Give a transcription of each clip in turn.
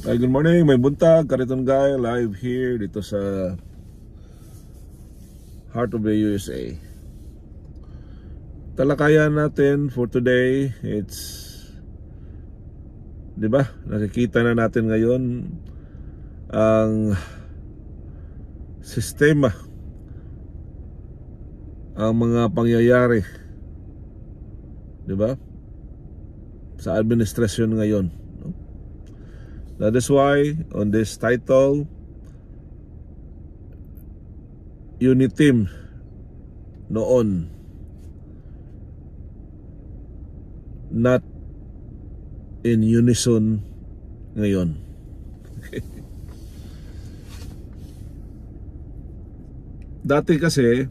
Hi, good morning, may buntag, Kariton Guy, live here dito sa Heart of the USA. Talakayan natin for today, di ba? Nakikita na natin ngayon ang sistema, ang mga pangyayari, di ba? Sa administrasyon ngayon. That is why on this title, Uniteam noon, not in unison ngayon. Dati kasi,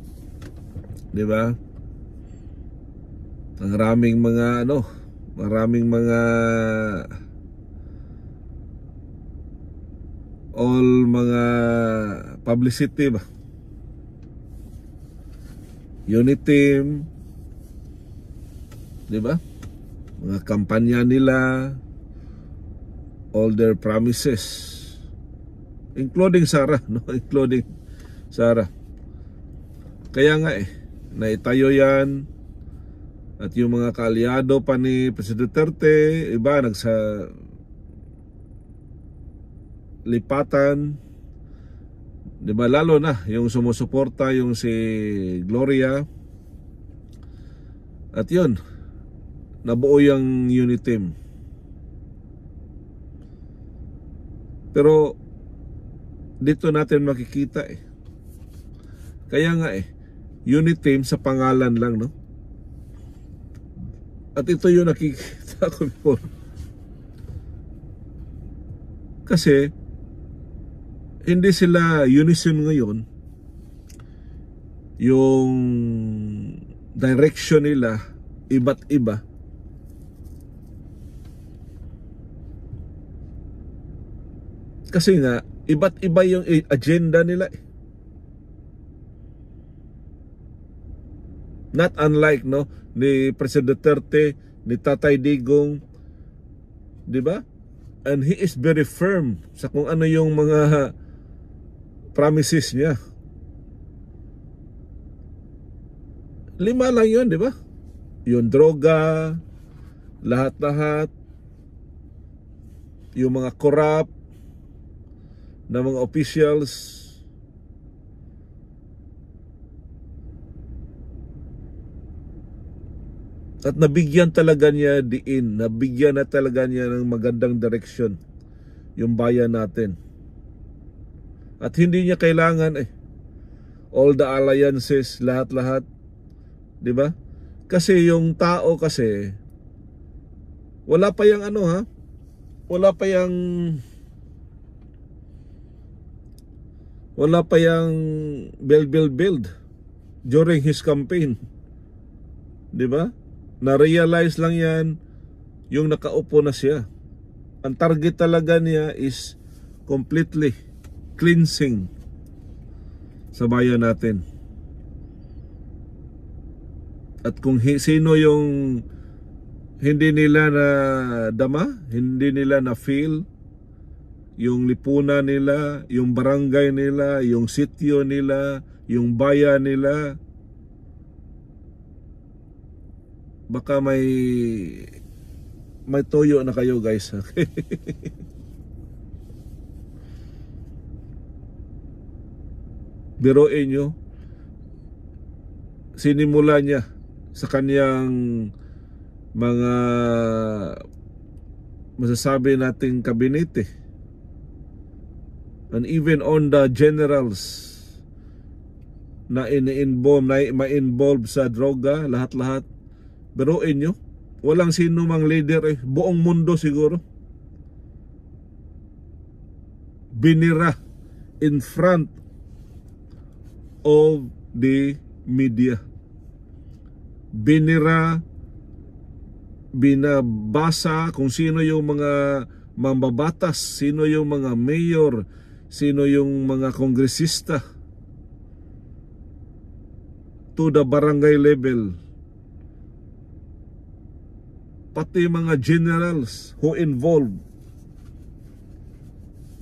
di ba? Maraming mga mga publicity ba? Uniteam, di ba? Mga kampanya nila, all their promises, including Sara, no? Including Sara. Kaya nga naitayo yan. At yung mga kaalyado pa ni Presidente Duterte, iba lipatan, di ba? Lalo na yung sumusuporta, yung si Gloria. At yun, nabuo yung Uniteam. Pero dito natin makikita kaya nga Uniteam sa pangalan lang, no? At ito yung nakikita ko before. Kasi hindi sila unison ngayon. Yung direction nila iba't iba. Kasi nga iba't iba yung agenda nila. Not unlike, no, ni President Duterte, ni Tatay Digong, di ba? And he is very firm sa kung ano yung mga promises niya. 5 lang yun, di ba? Yung droga, lahat-lahat, yung mga corrupt na mga officials, at nabigyan talaga niya diin, nabigyan na talaga niya ng magandang direksyon yung bayan natin. At hindi niya kailangan all the alliances, lahat-lahat, di ba? Kasi yung tao kasi wala pa yung build during his campaign, di ba? Na-realize lang yan yung nakaupo na siya. Ang target talaga niya is completely cleansing sa bayan natin. At kung sino yung hindi nila na dama, hindi nila na feel yung lipunan nila, yung barangay nila, yung sitio nila, yung bayan nila, baka may toyo na kayo, guys. Biruin nyo, sinimula niya sa kanyang mga masasabi nating kabinete, and even on the generals na ma-involve sa droga, lahat-lahat. Biruin nyo, walang sino mang leader buong mundo siguro binira in front of the media. Binira, binabasa kung sino yung mga mambabatas, sino yung mga mayor, sino yung mga kongresista, to the barangay level. Pati mga generals who involved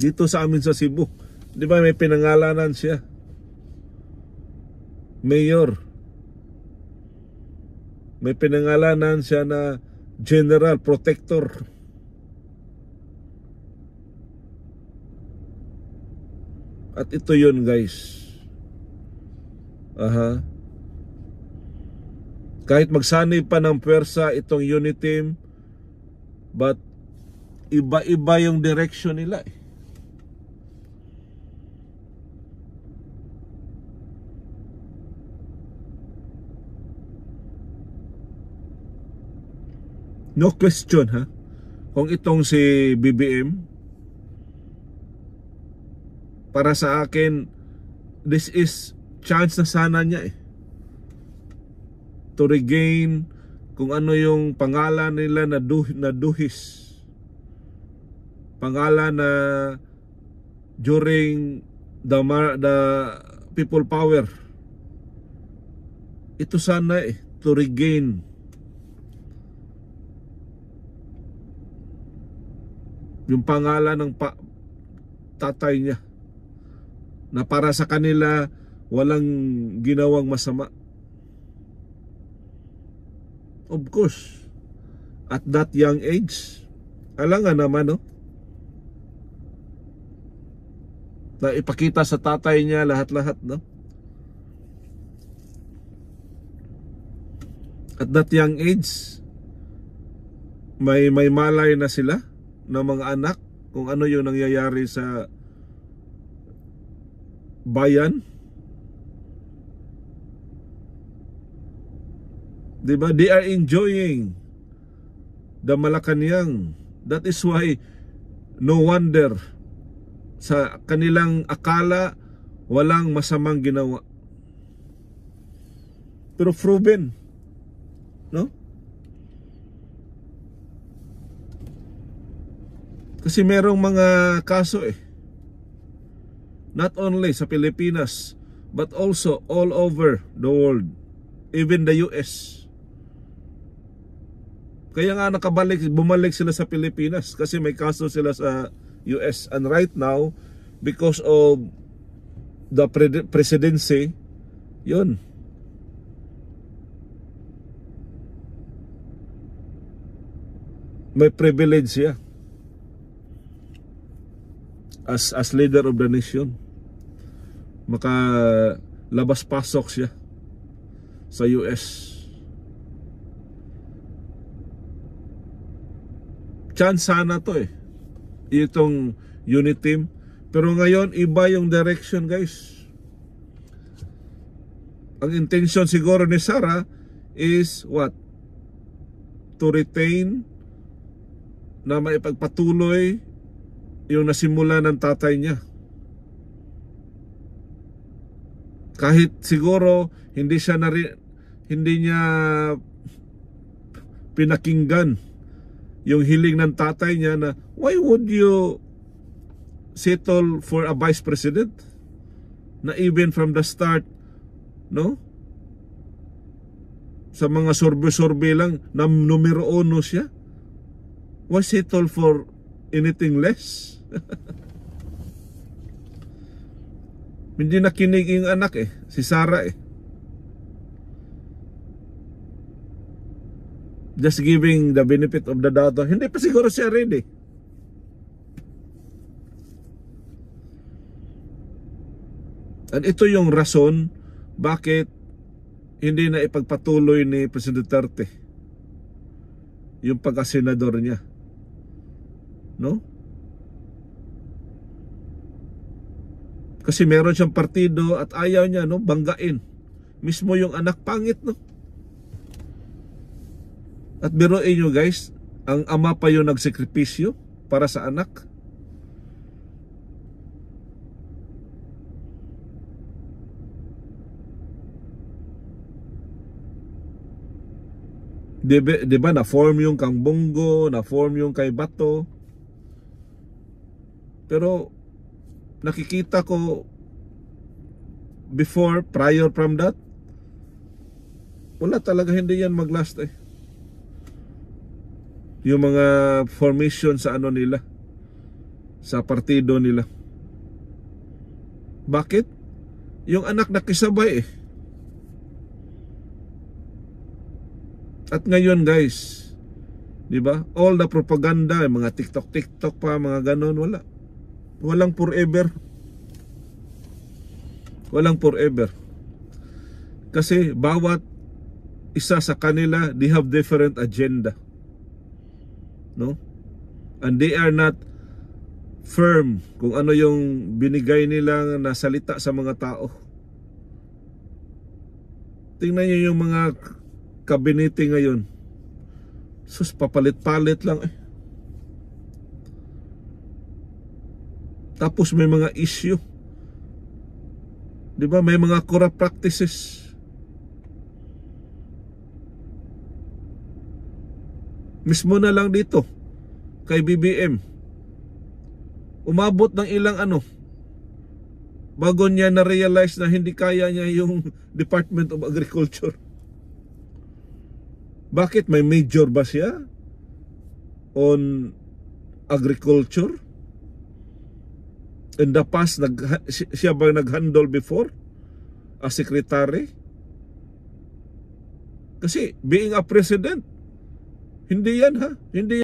dito sa amin sa Cebu. Di ba may pinangalanan siya? Mayor. May pinangalanan siya na General Protector. At ito yun, guys. Aha. Kahit magsanay pa ng pwersa itong unit team, but iba-iba yung direction nila eh. No question ha, kung itong si BBM, para sa akin, this is chance na sana niya eh, to regain kung ano yung pangalan nila na duhis. Pangalan na during the people power. Ito sana eh, to regain yung pangalan ng tatay niya, na para sa kanila walang ginawang masama. Of course, at that young age, alangan naman no, na ipakita sa tatay niya lahat-lahat no. At that young age, may malay na sila ng mga anak kung ano yung nangyayari sa bayan. Diba? They are enjoying the Malacanang. That is why no wonder sa kanilang akala walang masamang ginawa. Pero proven, no? Kasi merong mga kaso eh, not only sa Pilipinas but also all over the world, even the US. Kaya nga bumalik sila sa Pilipinas kasi may kaso sila sa US. And right now, because of the presidency, yun, may privilege siya as leader of the nation. Maka labas-pasok siya sa US. Chance sana to eh, itong unit team. Pero ngayon iba yung direction, guys. Ang intention siguro ni Sara is what? To retain, na maipagpatuloy yung nasimula ng tatay niya. Kahit siguro hindi niya pinakinggan yung hiling ng tatay niya na why would you settle for a vice president, na even from the start, no, sa mga sorbe-sorbe lang na numero 1 siya. Why settle for anything less? Hindi nakinig yung anak eh, si Sara eh. Just giving the benefit of the doubt. Hindi pa siguro siya ready. At ito yung rason bakit hindi na ipagpatuloy ni President Duterte yung pagka-senador niya, no? Kasi meron siyang partido at ayaw niya, no, banggain mismo yung anak. Pangit, no? At biruin nyo, guys, ang ama pa yung nagsakripisyo para sa anak. Diba na-form yung kang Bongo, na-form yung kay Bato. Pero nakikita ko prior from that, wala talaga, hindi yan maglast eh. Yung mga formation sa ano nila, sa partido nila. Bakit? Yung anak nakisabay eh. At ngayon guys, di ba? All the propaganda, mga TikTok pa, mga ganon, wala. Walang forever. Walang forever. Kasi bawat isa sa kanila, they have different agenda. No? And they are not firm kung ano yung binigay nila na salita sa mga tao. Tingnan niyo yung mga kabinete ngayon. Sus, papalit-palit lang eh. Tapos may mga issue. Di ba? May mga corrupt practices. Mismo na lang dito kay BBM, umabot ng ilang bago niya na-realize na hindi kaya niya yung Department of Agriculture. Bakit? May major ba siya on agriculture? In the past, siya ba nag-handle before as secretary? Kasi being a president, hindi yan ha. Hindi